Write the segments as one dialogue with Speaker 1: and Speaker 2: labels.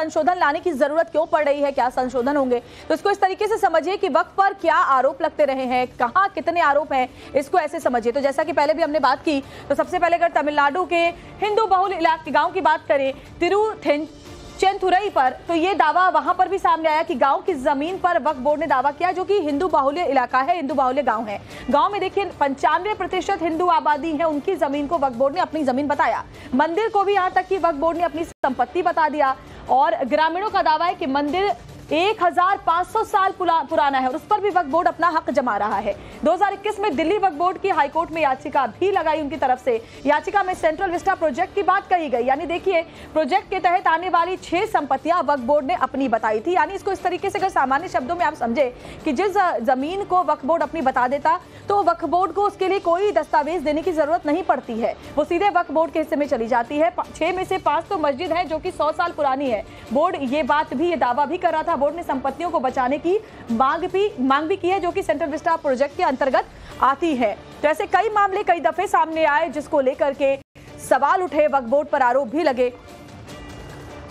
Speaker 1: संशोधन लाने की जरूरत क्यों पड़ रही है, क्या संशोधन होंगे, तो इसको इस तरीके से समझिए कि वक्फ पर क्या आरोप लगते रहे हैं, कहां कितने आरोप हैं, इसको ऐसे समझिए। तो जैसा कि पहले भी हमने बात की, तो सबसे पहले अगर तमिलनाडु के हिंदू बहुल इलाके गांव की बात करें तिरुचेंथुरई पर, तो ये दावा वहां पर भी सामने आया कि गांव की जमीन पर वक्फ बोर्ड ने दावा किया, जो कि हिंदू बाहुल्य इलाका है, हिंदू बाहुल्य गांव है। गांव में देखिए 95% हिंदू आबादी है, उनकी जमीन को वक्फ बोर्ड ने अपनी जमीन बताया। मंदिर को भी यहां तक कि वक्फ बोर्ड ने अपनी संपत्ति बता दिया और ग्रामीणों का दावा है कि मंदिर 1500 साल पुराना है और उस पर भी वक्फ बोर्ड अपना हक जमा रहा है। 2021 में दिल्ली वक्फ बोर्ड की हाईकोर्ट में याचिका भी लगाई उनकी तरफ से। याचिका में सेंट्रल विस्टा प्रोजेक्ट की बात कही गई, यानी देखिए प्रोजेक्ट के तहत आने वाली 6 संपत्तियां वक्फ बोर्ड ने अपनी बताई थी। यानी इसको इस तरीके से अगर सामान्य शब्दों में आप समझे कि जिस जमीन को वक्फ बोर्ड अपनी बता देता तो वक्फ बोर्ड को उसके लिए कोई दस्तावेज देने की जरूरत नहीं पड़ती है, वो सीधे वक्फ बोर्ड के हिस्से में चली जाती है। 6 में से 5 तो मस्जिद है जो कि 100 साल पुरानी है। बोर्ड ये बात भी, ये दावा भी कर रहा था। बोर्ड ने संपत्तियों को बचाने की मांग भी की है, जो कि सेंट्रल विस्टा प्रोजेक्ट के अंतर्गत आती है। तो ऐसे कई मामले कई दफे सामने आए जिसको लेकर के सवाल उठे, वक्फ बोर्ड पर आरोप भी लगे।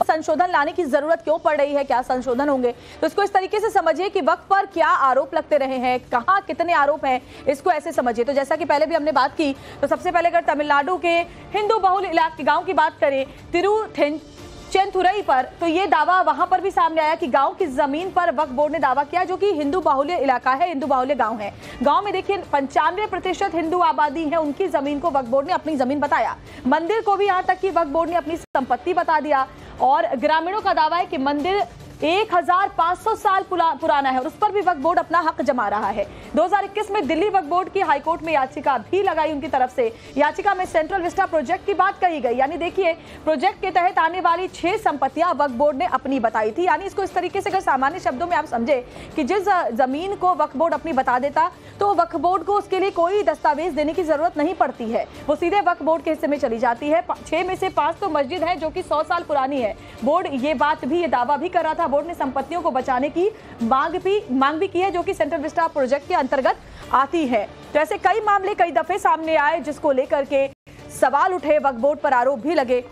Speaker 1: संशोधन लाने की जरूरत क्यों पड़ रही है, क्या संशोधन होंगे, तो इसको इस तरीके से समझिए कि वक्फ पर क्या आरोप लगते रहे हैं, कहां कितने आरोप हैं, इसको ऐसे समझिए। तो जैसा कि पहले भी हमने बात की, तो सबसे पहले अगर तमिलनाडु के हिंदू बहुल इलाके गांव की बात करें तिरुचेंथुरई पर, तो ये दावा वहां पर भी सामने आया कि गांव की जमीन पर वक्फ बोर्ड ने दावा किया, जो कि हिंदू बाहुल्य इलाका है, हिंदू बाहुल्य गांव है। गांव में देखिए 95% हिंदू आबादी है, उनकी जमीन को वक्फ बोर्ड ने अपनी जमीन बताया। मंदिर को भी यहां तक कि वक्फ बोर्ड ने अपनी संपत्ति बता दिया और ग्रामीणों का दावा है कि मंदिर 1500 साल पुराना है और उस पर भी वक्फ बोर्ड अपना हक जमा रहा है। 2021 में दिल्ली वक्फ बोर्ड की हाईकोर्ट में याचिका भी लगाई उनकी तरफ से। याचिका में सेंट्रल विस्टा प्रोजेक्ट की बात कही गई, यानी देखिए प्रोजेक्ट के तहत आने वाली 6 संपत्तियां वक्फ बोर्ड ने अपनी बताई थी। यानी इसको इस तरीके से अगर सामान्य शब्दों में आप समझे कि जिस जमीन को वक्फ बोर्ड अपनी बता देता तो वक्फ बोर्ड को उसके लिए कोई दस्तावेज देने की जरूरत नहीं पड़ती है, वो सीधे वक्फ बोर्ड के हिस्से में चली जाती है। 6 में से 5 तो मस्जिद है जो कि 100 साल पुरानी है। बोर्ड ये बात भी, ये दावा भी कर रहा था। बोर्ड ने संपत्तियों को बचाने की मांग भी की है, जो कि सेंट्रल विस्टा प्रोजेक्ट के अंतर्गत आती है। तो ऐसे कई मामले कई दफे सामने आए जिसको लेकर के सवाल उठे, वक्फ बोर्ड पर आरोप भी लगे।